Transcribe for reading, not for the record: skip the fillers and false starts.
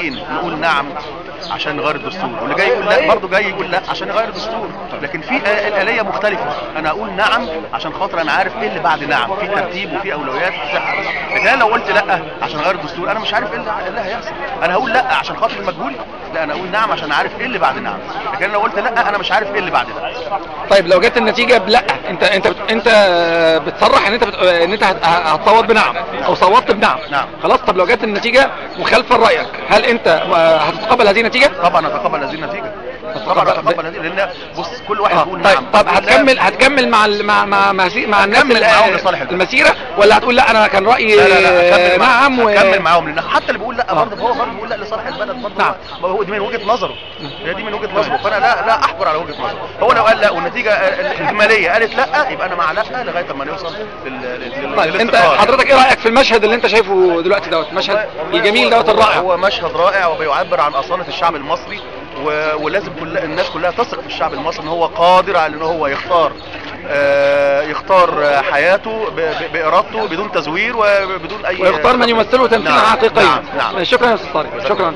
جايين نقول نعم عشان نغير الدستور، واللي جاي يقول لا برضه جاي يقول لا عشان يغير الدستور. لكن في الآلية مختلفة. انا اقول نعم عشان خاطر انا عارف ايه اللي بعد نعم، في ترتيب وفي اولويات بتحصل. لكن انا لو قلت لا عشان اغير الدستور انا مش عارف ايه اللي هيحصل. انا هقول لا عشان خاطر المجهول؟ لا، انا اقول نعم عشان عارف ايه اللي بعد نعم. لكن انا لو قلت لا انا مش عارف ايه اللي بعد ده. طيب لو جت النتيجه بلا، انت بتصرح ان انت هتصوت بنعم او صوتت بنعم. نعم. خلاص. طب لو جت النتيجه مخالفه لرايك، هل انت هتتقبل هذه النتيجه؟ طبعا اتقبل هذه النتيجه. طبعا اتقبل هذه، لان بص كل واحد يقول طيب. نعم. طب هتكمل مع الناس المسيره، ولا هتقول لا انا كان رايي لا نعم هكمل معاهم، لان حتى اللي بيقول لا برضه هو برضه بيقول لا لصالح البلد برضه. نعم. هو دي من وجهه نظره، هي دي من وجهه نظره، فانا لا احجر على وجهه نظره. هو لو قال لا والنتيجه الاجماليه قالت لا يبقى انا مع لا لغايه ما نوصل طيب انت حضرتك ايه رايك في المشهد اللي انت شايفه دلوقتي دوت، مشهد الجميل دوت الرائع؟ هو مشهد رائع وبيعبر عن اصاله الشعب المصري، ولازم الناس كلها تثق في الشعب المصري ان هو قادر على ان هو يختار حياته بارادته بدون تزوير وبدون اي، ويختار من يمثله تمثيلا حقيقيا. نعم. شكرا يا استاذ طارق، شكرا.